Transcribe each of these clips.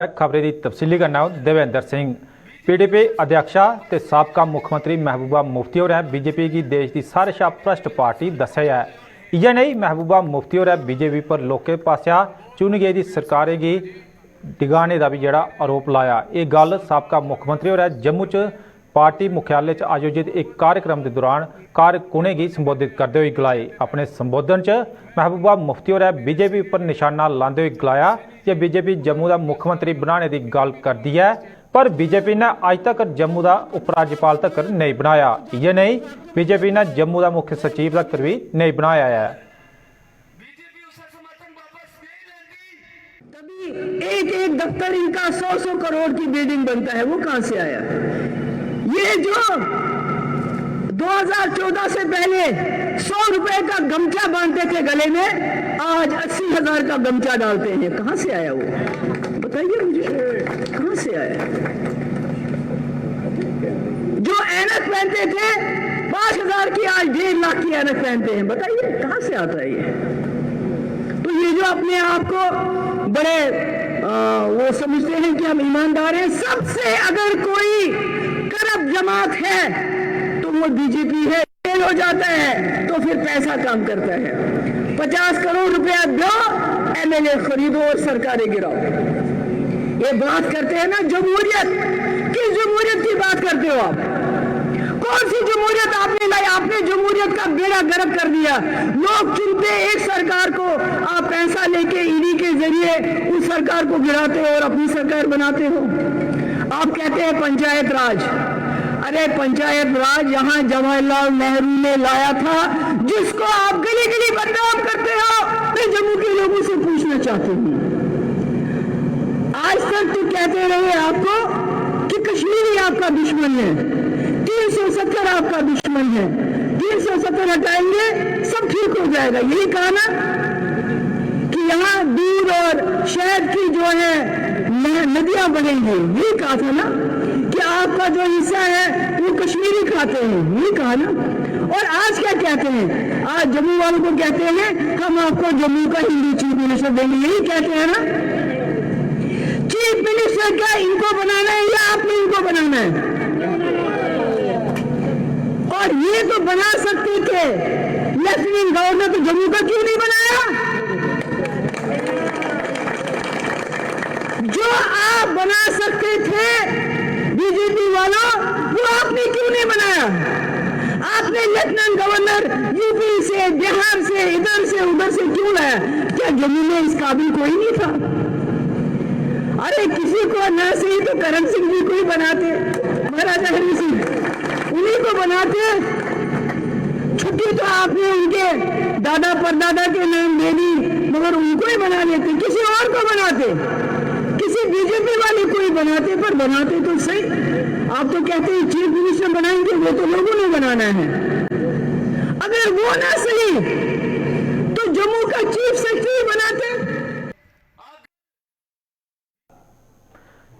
खबरें की तफसीली करना देवेंद्र सिंह पीडीपी अध्यक्षा ते साबका मुख्यमंत्री महबूबा मुफ्ती होरें बीजेपी की देश की सारे शा भ्रष्ट पार्टी दस्सेआ है। इ'यै नेई महबूबा मुफ्ती होरें बीजेपी पर लोकें पासेआ चुनी गेदी सरकारें गी डिगाने का भी जेहड़ा आरोप लाया। ये गल साबका मुख्यमंत्री होरें जम्मू च पार्टी मुख्यालय च आयोजित एक कार्यक्रम के दौरान कारकुनें की संबोधित करते हुए गलाई। अपने संबोधन च महबूबा मुफ्ती होरें बीजेपी पर निशाना लाते हुए गलाया कि बीजेपी जम्मू का मुख्यमंत्री बनाने की गल करती है, पर बीजेपी ने अज तक जम्मू का उपराज्यपाल तक नहीं बनाया। ये नहीं, बीजेपी ने जम्मू का मुख्य सचिव तक भी नहीं बनाया है। एक एक दफ्तर इनका 100-100 करोड़ की बिल्डिंग बनता है, वो कहां से आया? ये जो 2014 से पहले 100 रुपए का गमछा बांधते थे गले में, आज 80,000 का गमछा डालते हैं। कहां से आया वो? बताइए मुझे, कहां से आया? जो ऐनक पहनते थे 5,000 की, आज 1.5 लाख की ऐनक पहनते हैं। बताइए कहां से आता है ये? तो ये जो अपने आप को बड़े वो समझते हैं कि हम ईमानदार हैं, सबसे अगर कोई करप्ट जमात है तो वो बीजेपी है। फेल हो जाता है तो फिर पैसा काम करता है। 50 करोड़ रुपया दो, एमएलए खरीदो और सरकारें गिराओ। ये बात करते हैं ना जमहूरियत, किस जमहूरियत की बात करते हो आप? कौन सी जमहूरियत आपने लाई? आपने जमहूरियत का बेड़ा गर्क कर दिया। लोग चुनते एक सरकार को, आप पैसा लेके ईडी के जरिए उस सरकार को गिराते हो और अपनी सरकार बनाते हो। आप कहते हैं पंचायत राज। अरे पंचायत राज यहाँ जवाहरलाल नेहरू ने लाया था, जिसको आप गली गली बदनाम करते हो। मैं जम्मू के लोगों से पूछना चाहती हूँ, आज तक तो कहते रहे आपको कि कश्मीरी आपका दुश्मन है, 370 आपका दुश्मन है, 370 हटाएंगे सब ठीक हो जाएगा। यही कहा ना कि यहाँ दूध और शहद की जो है नदियां बढ़ेंगी। यही कहा था ना कि आपका जो हिस्सा है वो कश्मीरी खाते हैं। यही कहा ना। और आज क्या कहते हैं? आज जम्मू वालों को कहते हैं हम आपको जम्मू का हिंदी चीफ मिनिस्टर देंगे। यही कहते हैं ना। चीफ मिनिस्टर क्या इनको बनाना है या आपने इनको बनाना है? और ये तो बना सकते थे, लेफ्टिनेंट गवर्नर तो जम्मू का क्यों नहीं बनाया? जो आप बना सकते थे बीजेपी वालों, वो आपने क्यों नहीं बनाया? आपने लेफ्टिनेंट गवर्नर यूपी से, बिहार से, इधर से उधर से क्यों लाया? क्या जम्मू में इस काबिल कोई नहीं था? अरे किसी को न सही तो करण सिंह जी को ही बनाते, महाराजा हरि सिंह, उन्हीं को बनाते। छुट्टी तो आपने उनके दादा परदादा के नाम दे दी, मगर उनको ही बना लेते, किसी और को बनाते, किसी बीजेपी वाले को ही बनाते। पर बनाते तो सही। आप तो कहते हैं चीफ मिनिस्टर बनाएंगे, वो तो लोगों ने बनाना है। अगर वो ना सही तो जम्मू का चीफ सेक्रेटरी बनाते।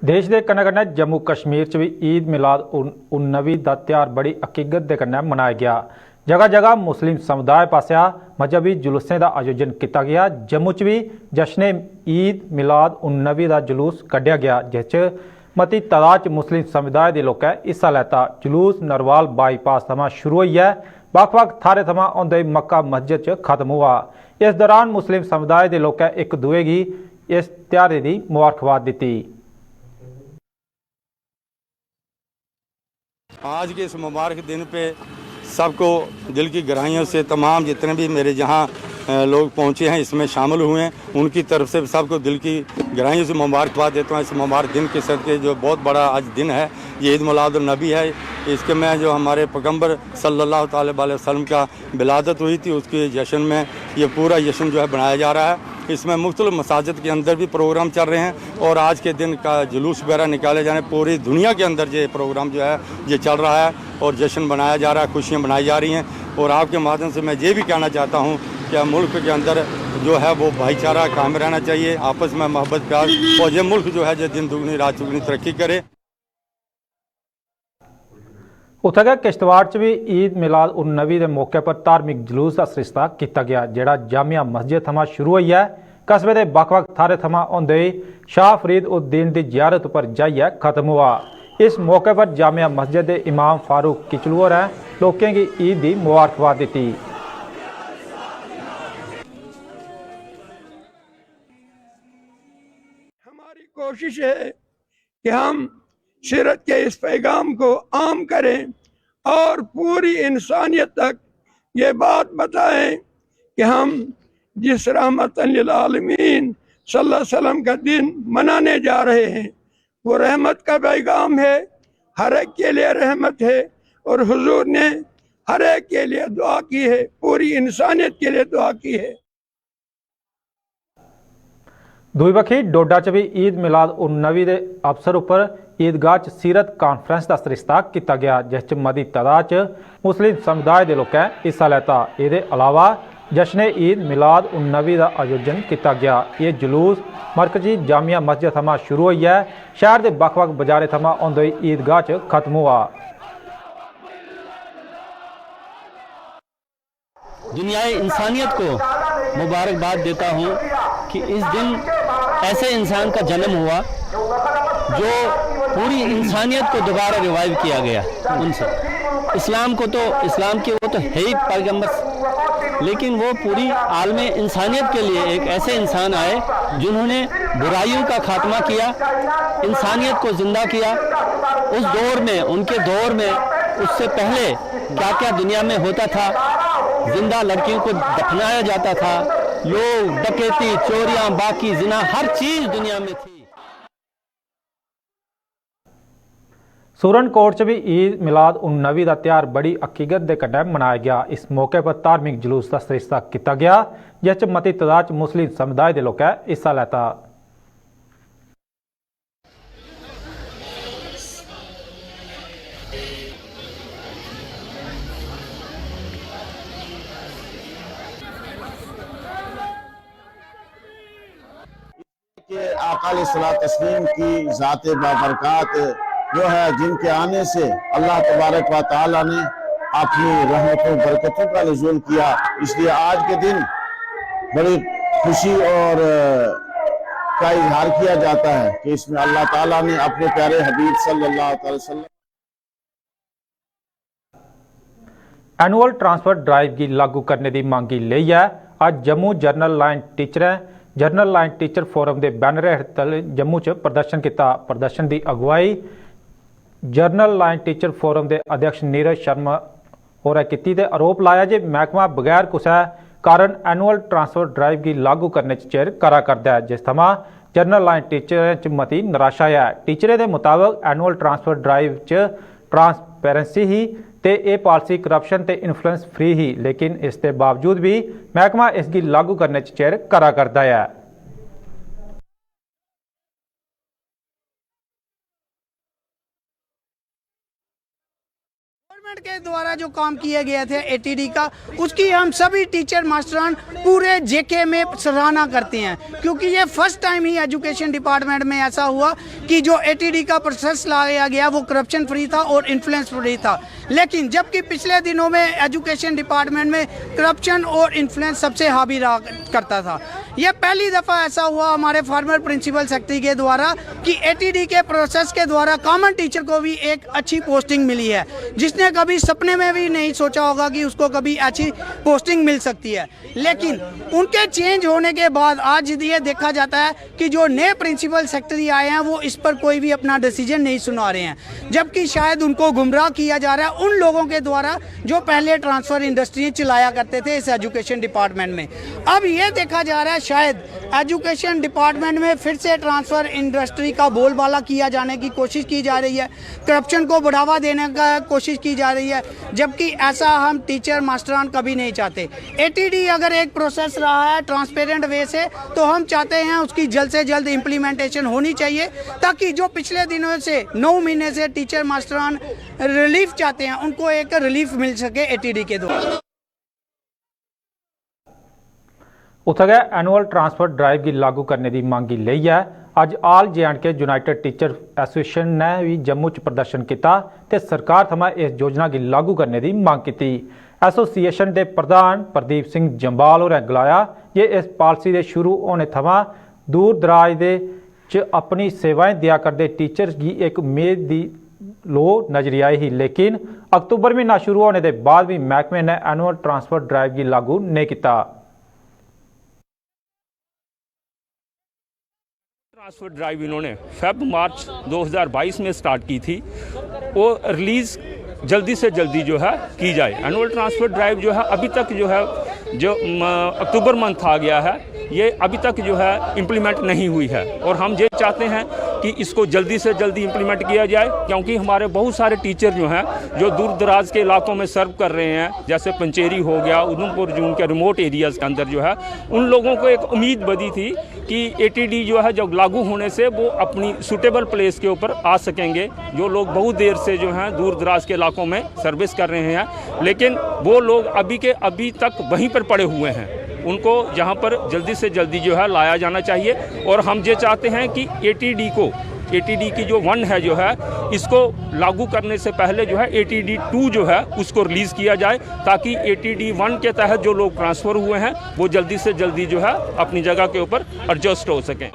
देश के कन्नै कन्नै जम्मू कश्मीर च भी ईद मिलाद उन नबी का त्यौहार बड़ी अकीकत के कन्नै मनाया गया। जगह जगह मुस्लिम समुदाय पासिया मजहबी जुलूसें का आयोजन किया गया। जम्मू च भी जश्न ईद मिलाद उन नबी का जुलूस कढ़िया गया, जिस मती तादाद मुस्लिम समुदाय के लोकें हिस्सा लैता। जुलूस नरवाल बाईपास थमां शुरू होई है, बक्ख-बक्ख थाहरें थमां औंदे मक्का मस्जिद च खत्म हुआ। इस दौरान मुस्लिम समुदाय के लोकें एक दूए की इस त्यौहार की मुबारकबाद दी। आज के इस मुबारक दिन पे सबको दिल की गहराइयों से तमाम जितने भी मेरे जहाँ लोग पहुँचे हैं इसमें शामिल हुए हैं, उनकी तरफ से सबको दिल की गहराइयों से मुबारकबाद देता हूँ। इस मुबारक दिन के सदके जो बहुत बड़ा आज दिन है, ये ईद मिलादुन नबी है। इसके में जो हमारे पैगम्बर सल्लल्लाहु अलैहि वसल्लम का विलादत हुई थी, उसके जश्न में ये पूरा जश्न जो है बनाया जा रहा है। इसमें मुख्तलिफ मसाजिद के अंदर भी प्रोग्राम चल रहे हैं और आज के दिन का जुलूस वगैरह निकाले जाने, पूरी दुनिया के अंदर ये प्रोग्राम जो है ये चल रहा है और जश्न बनाया जा रहा है, खुशियाँ मनाई जा रही हैं। और आपके माध्यम से मैं ये भी कहना चाहता हूँ कि मुल्क के अंदर जो है वो भाईचारा कायम रहना चाहिए, आपस में मोहब्बत प्यार, और ये मुल्क जो है जो दिन दुगनी रात चुगनी तरक्की करे। उत्थे गै किश्तवाड़ च भी ईद मिलाद उन नबी के मौके पर धार्मिक जलूस का सरिस्ता किया गया, जिहड़ा जामिया मस्जिद थमां शुरू होई है। कस्बे के ਵੱਖ-ਵੱਖ थारे थमां आउंदे शाह फरीद उद दीन की जियारत पर जाइए खत्म हुआ। इस मौके पर जामिया मस्जिद के इमाम फारूक किचलू होरें लोगों की ईद की मुबारकबाद दी। हमारी कोशिश है कि हम सीरत के इस पैगाम को आम करें और पूरी इंसानियत तक ये बात बताएं कि हम जिस रहमतन लिल आलमीन सल्लल्लाहु अलैहि वसल्लम का दिन मनाने जा रहे हैं वो रहमत का पैगाम है, हर एक के लिए रहमत है। और हुजूर ने हर एक के लिए दुआ की है, पूरी इंसानियत के लिए दुआ की है। दूई बखी डोडा च भी ईद मिलाद उन नबी के अवसर पर ईदगाह च सीरत कानफ्रेंस का सरिस्ता किया गया, जिस च मती तादाद च मुस्लिम समुदाय के लोगों हिस्सा लेता। ये अलावा जश्न ईद मिलाद उन नबी का आयोजन किया गया। ये जुलूस मरकजी जामिया मस्जिद थमां शुरू हुई है, शहर के ਵੱਖ-ਵੱਖ बाजारे थमां आउंदे ईदगाह च खत्म हुआ। दुनियाई इंसानियत को मुबारकबाद देता हूँ कि इस दिन ऐसे इंसान का जन्म हुआ जो पूरी इंसानियत को दोबारा रिवाइव किया गया उनसे। इस्लाम की वो तो है ही पैगंबर, लेकिन वो पूरी आलम इंसानियत के लिए एक ऐसे इंसान आए जिन्होंने बुराइयों का खात्मा किया, इंसानियत को जिंदा किया। उस दौर में, उनके दौर में, उससे पहले क्या क्या दुनिया में होता था। जिंदा लड़कियों को दफनाया जाता था, लोग डकैती, चोरियां, बाकी जिना, हर चीज दुनिया में थी। सूरनकोट च भी ईद मिलाद उन नबी का त्यौहार बड़ी अकीदत के कन्नै मनाया गया। इस मौके पर धार्मिक जुलूस का सरिस्ता किया गया, जिस मती तादाद मुस्लिम समुदाय के लोगों हिस्सा लेता। आका अलैहिस्सलातु तस्लीम की ज़ात बाबरकात वो है जिनके आने से अल्लाह तबारक व तआला ने अपनी रहमतों बरकतों का नुज़ूल किया। इसलिए आज के दिन बड़ी खुशी और का इजहार किया जाता है कि इसमें अल्लाह ताला ने अपने प्यारे हबीब सल्लल्लाहु अलैहि वसल्लम एनुअल ट्रांसफर ड्राइव की लागू करने की मांग की लई है। आज Jammu general line teacher forum के बैनर हेठ जम्मू च प्रदर्शन किया। प्रदर्शन की अगुवाई जनरल लाइन टीचर फोरम के अध्यक्ष नीरज शर्मा होरें की ते आरोप लाया जे महकमा बगैर कुसै कारण एनुअल ट्रांसफर ड्राइव की लागू करने चिर करा करता है, जिस थमां जनरल लाइन टीचरें च मती निराशा है। टीचरें के मुताबिक एनुअल ट्रांसफर ड्राइव च ट्रांसपेरेंसी ही ते ये पॉलिसी करप्शन ते इन्फ्लुएंस फ्री ही, लेकिन इसके बावजूद भी महकमा इसकी लागू करने चिर करा करता है। गवर्नमेंट के द्वारा जो काम किए गए थे एटीडी का, उसकी हम सभी टीचर मास्टरान पूरे जेके में सराहना करते हैं, क्योंकि ये फर्स्ट टाइम ही एजुकेशन डिपार्टमेंट में ऐसा हुआ कि जो एटीडी का प्रोसेस लाया गया वो करप्शन फ्री था और इन्फ्लुएंस फ्री था। लेकिन जबकि पिछले दिनों में एजुकेशन डिपार्टमेंट में करप्शन और इन्फ्लुएंस सबसे हावी रहा करता था। ये पहली दफ़ा ऐसा हुआ हमारे फॉर्मर प्रिंसिपल सेक्रेटरी के द्वारा कि एटीडी के प्रोसेस के द्वारा कॉमन टीचर को भी एक अच्छी पोस्टिंग मिली है, जिसने कभी सपने में भी नहीं सोचा होगा कि उसको कभी अच्छी पोस्टिंग मिल सकती है। लेकिन उनके चेंज होने के बाद आज ये देखा जाता है कि जो नए प्रिंसिपल सेक्रेटरी आए हैं वो इस पर कोई भी अपना डिसीजन नहीं सुना रहे हैं, जबकि शायद उनको गुमराह किया जा रहा है उन लोगों के द्वारा जो पहले ट्रांसफ़र इंडस्ट्री चलाया करते थे इस एजुकेशन डिपार्टमेंट में। अब ये देखा जा रहा है शायद एजुकेशन डिपार्टमेंट में फिर से ट्रांसफ़र इंडस्ट्री का बोलबाला किया जाने की कोशिश की जा रही है, करप्शन को बढ़ावा देने का कोशिश की जा रही है, जबकि ऐसा हम टीचर मास्टरान कभी नहीं चाहते। एटीडी अगर एक प्रोसेस रहा है ट्रांसपेरेंट वे से, तो हम चाहते हैं उसकी जल्द से जल्द इम्प्लीमेंटेशन होनी चाहिए, ताकि जो पिछले दिनों से 9 महीने से टीचर मास्टरान रिलीफ चाहते हैं उनको एक रिलीफ मिल सके एटीडी के द्वारा। उत्थे एनुअल ट्रांसफर ड्राइव की लागू करने की मांग की लई है। अज आल J&K यूनाइटेड टीचर एसोसीएशन ने भी जम्मू च प्रदर्शन किया ते सरकार थमां इस योजना की लागू करने की मांग की। एसोसीएशन के प्रधान प्रदीप सिंह जंबाल होरें गलाया जे इस पॉलिसी के शुरू होने थमां दूर दराज दे च अपनी सेवाएं दिया करते टीचर्स की एक उम्मीद की लो नजरी आई ही, लेकिन अक्तूबर महीना शुरू होने के बाद भी महकमे ने एनुअल ट्रांसफर ड्राइव की लागू नहीं किया। ट्रांसफर ड्राइव इन्होंने मार्च 2022 में स्टार्ट की थी, वो रिलीज़ जल्दी से जल्दी जो है की जाए। एनुअल ट्रांसफर ड्राइव जो है अभी तक जो है जो अक्टूबर मंथ आ गया है, ये अभी तक जो है इम्प्लीमेंट नहीं हुई है और हम ये चाहते हैं कि इसको जल्दी से जल्दी इम्प्लीमेंट किया जाए, क्योंकि हमारे बहुत सारे टीचर जो हैं जो दूर दराज के इलाकों में सर्व कर रहे हैं, जैसे पंचेरी हो गया, उधमपुर जून के रिमोट एरियाज़ के अंदर जो है उन लोगों को एक उम्मीद बदी थी कि एटीडी जो है जब लागू होने से वो अपनी सूटेबल प्लेस के ऊपर आ सकेंगे। जो लोग बहुत देर से जो हैं दूर दराज के इलाकों में सर्विस कर रहे हैं, लेकिन वो लोग अभी के अभी तक वहीं पर पड़े हुए हैं, उनको यहाँ पर जल्दी से जल्दी जो है लाया जाना चाहिए। और हम ये चाहते हैं कि एटीडी की जो 1 है जो है इसको लागू करने से पहले जो है एटीडी 2 जो है उसको रिलीज़ किया जाए, ताकि एटीडी 1 के तहत जो लोग ट्रांसफ़र हुए हैं वो जल्दी से जल्दी जो है अपनी जगह के ऊपर एडजस्ट हो सकें।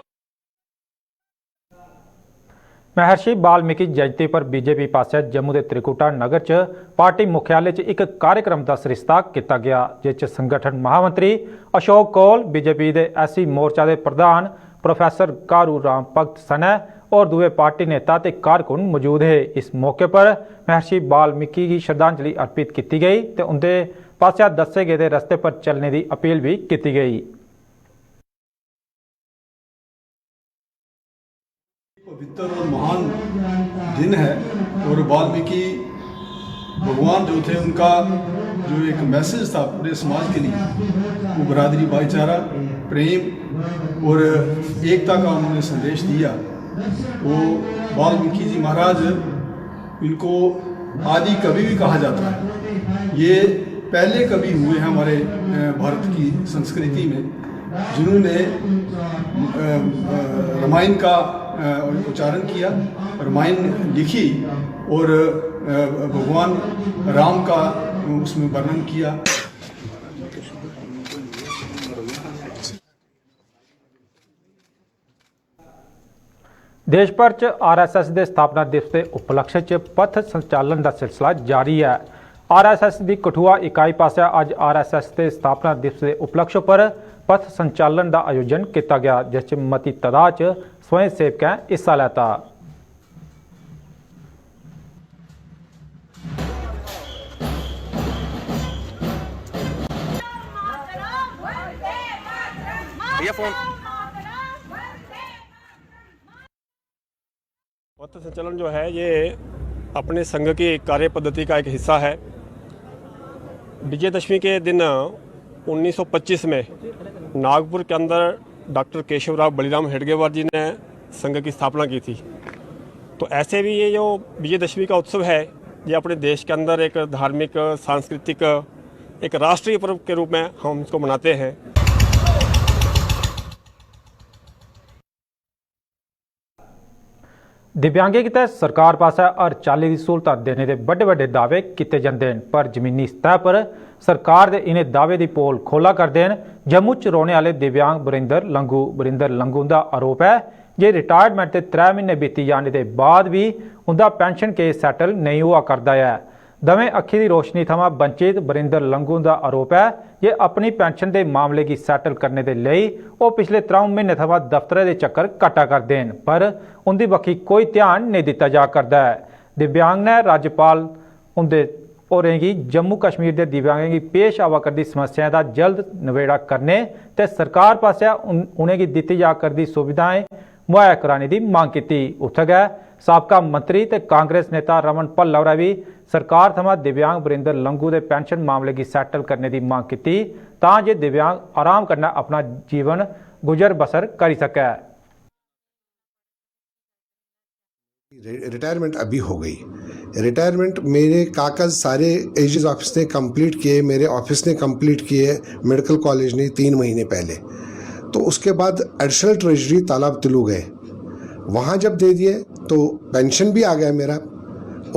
महर्षि वाल्मीकि जयंती पर बीजेपी पास जम्मू के त्रिकुटा नगर च पार्टी मुख्यालय च एक कार्यक्रम का सरिस्ता किया गया, जिस संगठन महामंत्री अशोक कौल, बीजेपी के एससी मोर्चा के प्रधान प्रोफैसर कारू राम भगत सने और दूसरे पार्टी नेता ते कारकुन मौजूद है। इस मौके पर महर्षि वाल्मीकि की श्रद्धांजलि अर्पित की गई तो उनके पास दसे गए रस्ते पर चलने की अपील भी की गई। पवित्र और महान दिन है और वाल्मीकि भगवान जो थे उनका जो एक मैसेज था पूरे समाज के लिए, वो बरादरी, भाईचारा, प्रेम और एकता का उन्होंने संदेश दिया। वो वाल्मीकि जी महाराज, इनको आदि कवि भी कहा जाता है। ये पहले कवि हुए हैं हमारे भारत की संस्कृति में, जिन्होंने रामायण का उच्चारण किया, रामायण लिखी और भगवान राम का उसमें वर्णन किया। देश भर च आरएसएस के स्थापना दिवस के उपलक्ष्य च पथ संचालन का सिलसिला जारी है। आरएसएस की कठुआ इकाई पास अज आरएसएस के स्थापना दिवस के उपलक्ष्य पर पथ संचालन का आयोजन किया गया, जिस मती तादाद स्वयं सेवकें हिस्सा लेता। पथ संचलन जो है ये अपने संघ की कार्य पद्धति का एक हिस्सा है। विजयदशमी के दिन 1925 में नागपुर के अंदर डॉक्टर केशवराव बलिराम हेडगेवार जी ने संघ की स्थापना की थी। तो ऐसे भी ये जो विजयदशमी का उत्सव है, ये अपने देश के अंदर एक धार्मिक, सांस्कृतिक, एक राष्ट्रीय पर्व के रूप में हम इसको मनाते हैं। दिव्यांगें के तहत सरकार पास हर चाली की सहूलत देने के बड़े बड़े दावे किए जाते हैं, पर जमीनी सतह पर सरकार के इन्हें दावे की पोल खोला करते हैं। जम्मू च रौहने वाले दिव्यांग बरिंदर लंगू का आरोप है जे रिटायरमेंट के 3 महीने बीती जाने के बाद भी उनका पेंशन केस सैटल नहीं हुआ करता है। दवें अखी की रोशनी थमां वंचित बरिंदर लंगू का आरोप है कि अपनी पेंशन के मामले की सैटल करने के लिए वो पिछले 3 महीने थमां दफ्तर के चक्कर कट्टा करते हैं, पर उनकी बखी कोई ध्यान नहीं दिता जा करता है। दिव्यांग ने राज्यपाल उनके होरेंगी जम्मू कश्मीर के दिव्यांगों की पेश आवा करती समस्याएं का जल्द नवेड़ा करने ते सरकार पास उन्हें दी जा करती सुविधाएं मुहैया कराने की मांग की। उत्थे गए साबका मंत्री ते कांग्रेस नेता रमन भल्ला भी सरकार थमां दिव्यांग बरिंदर लंगू के पेंशन मामले की सैटल करने की मांग की तां जे दिव्यांग आराम करना अपना जीवन गुजर बसर कर सके। रिटायरमेंट अभी हो गई। रिटायरमेंट मेरे कागज सारे एजेस ऑफिस ने कंप्लीट किए, मेरे ऑफिस ने कंप्लीट किए, मेडिकल कॉलेज ने 3 महीने पहले। तो उसके बाद एडिशनल ट्रेजरी तालाब तिलू गए, वहाँ जब दे दिए तो पेंशन भी आ गया मेरा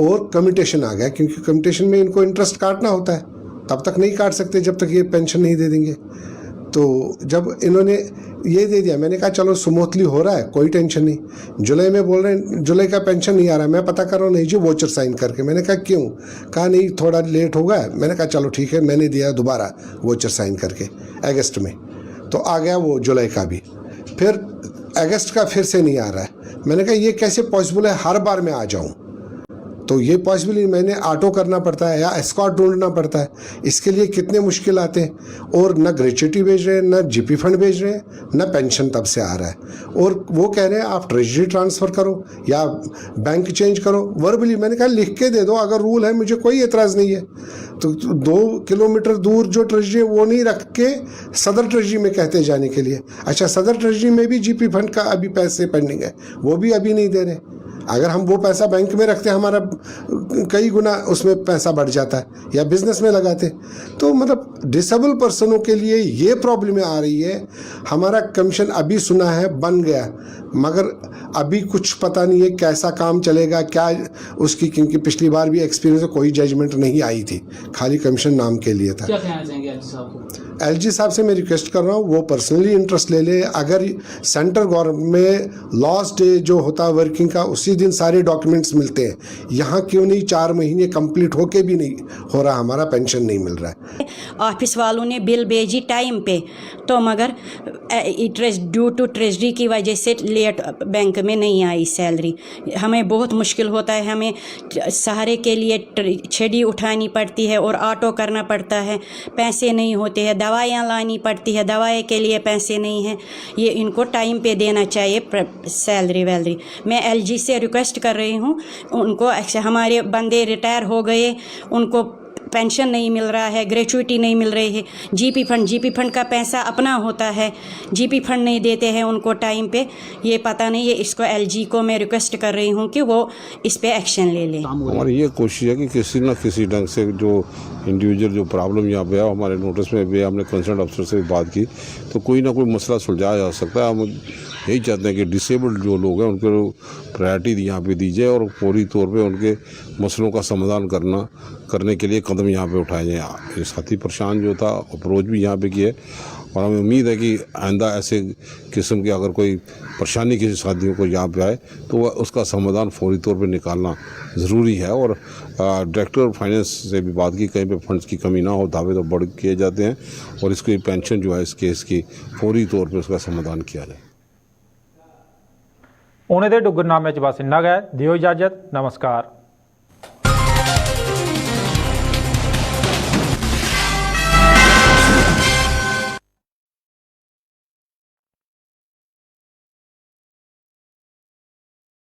और कम्यूटेशन आ गया, क्योंकि कम्यूटेशन में इनको इंटरेस्ट काटना होता है। तब तक नहीं काट सकते जब तक ये पेंशन नहीं दे देंगे। तो जब इन्होंने ये दे दिया, मैंने कहा चलो स्मूथली हो रहा है, कोई टेंशन नहीं। जुलाई में बोल रहे हैं जुलाई का पेंशन नहीं आ रहा है। मैं पता कर रहा हूँ, नहीं जी वोचर साइन करके। मैंने कहा क्यों? कहा नहीं थोड़ा लेट होगा। मैंने कहा चलो ठीक है, मैंने दिया दोबारा वोचर साइन करके अगस्त में, तो आ गया वो जुलाई का भी। फिर अगस्त का फिर से नहीं आ रहा है। मैंने कहा ये कैसे पॉसिबल है, हर बार मैं आ जाऊँ? तो ये पॉसिबल नहीं, मैंने ऑटो करना पड़ता है या एस्कॉर्ट ढूंढना पड़ता है। इसके लिए कितने मुश्किल आते हैं। और न ग्रेच्युटी भेज रहे हैं, न जीपी फंड भेज रहे हैं, न पेंशन तब से आ रहा है। और वो कह रहे हैं आप ट्रेजरी ट्रांसफ़र करो या बैंक चेंज करो वर्बली। मैंने कहा लिख के दे दो, अगर रूल है मुझे कोई एतराज़ नहीं है। तो 2 किलोमीटर दूर जो ट्रेजरी है वो नहीं रख के सदर ट्रेजरी में कहते जाने के लिए। अच्छा, सदर ट्रेजरी में भी जीपी फंड का अभी पैसे पेंडिंग है, वो भी अभी नहीं दे रहे। अगर हम वो पैसा बैंक में रखते हमारा कई गुना उसमें पैसा बढ़ जाता है, या बिजनेस में लगाते। तो मतलब डिसेबल पर्सनों के लिए ये प्रॉब्लम आ रही है। हमारा कमीशन अभी सुना है बन गया, मगर अभी कुछ पता नहीं है कैसा काम चलेगा क्या उसकी, क्योंकि पिछली बार भी एक्सपीरियंस में कोई जजमेंट नहीं आई थी, खाली कमीशन नाम के लिए था। क्या कहना चाहेंगे एलजी साहब को? एलजी साहब से मैं रिक्वेस्ट कर रहा हूँ वो पर्सनली इंटरेस्ट ले ले। अगर सेंट्रल गवर्नमेंट में लास्ट डे जो होता है वर्किंग का, उसी दिन सारे डॉक्यूमेंट्स मिलते हैं। यहाँ क्यों नहीं 4 महीने कंप्लीट होके भी नहीं हो रहा, हमारा पेंशन नहीं मिल रहा है। ऑफिस वालों ने बिल भेजी टाइम पे, तो मगर ड्यू टू ट्रेजरी की वजह से लेट बैंक में नहीं आई सैलरी। हमें बहुत मुश्किल होता है, हमें सहारे के लिए छड़ी उठानी पड़ती है और ऑटो करना पड़ता है, पैसे नहीं होते हैं, दवाइयाँ लानी पड़ती है, दवाई के लिए पैसे नहीं हैं। ये इनको टाइम पे देना चाहिए सैलरी वैलरी। मैं एलजी से रिक्वेस्ट कर रही हूँ उनको, हमारे बंदे रिटायर हो गए, उनको पेंशन नहीं मिल रहा है, ग्रेचुइटी नहीं मिल रही है, जीपी फंड का पैसा अपना होता है, जीपी फंड नहीं देते हैं उनको टाइम पे। ये पता नहीं, ये इसको एलजी को मैं रिक्वेस्ट कर रही हूँ कि वो इस पे एक्शन ले लें। हमारी ये कोशिश है कि किसी न किसी ढंग से जो इंडिविजुअल जो प्रॉब्लम यहाँ पे है, हमारे नोटिस में भी हमने कंसर्न अफसर से बात की, तो कोई ना कोई मसला सुलझाया जा सकता है। हम यही चाहते हैं कि डिसेबल्ड जो लोग हैं उनको प्रायोरिटी यहाँ पे दी जाए और फौरी तौर पे उनके मसलों का समाधान करने के लिए कदम यहाँ पे उठाए जाएँ। ये साथी परेशान जो था अप्रोच भी यहाँ पे किए, और हमें उम्मीद है कि आइंदा ऐसे किस्म की अगर कोई परेशानी किसी साथियों को यहाँ पे आए तो उसका समाधान फौरी तौर पे निकालना ज़रूरी है। और डायरेक्टर फाइनेंस से भी बात की, कहीं पे फंड्स की कमी ना हो, दावे तो बढ़ किए जाते हैं, और इसकी पेंशन जो है इस केस की फौरी तौर पर उसका समाधान किया जाए। उन्हें दे डुगरनामे च बस इन्ना गै, दियो इजाजत, नमस्कार।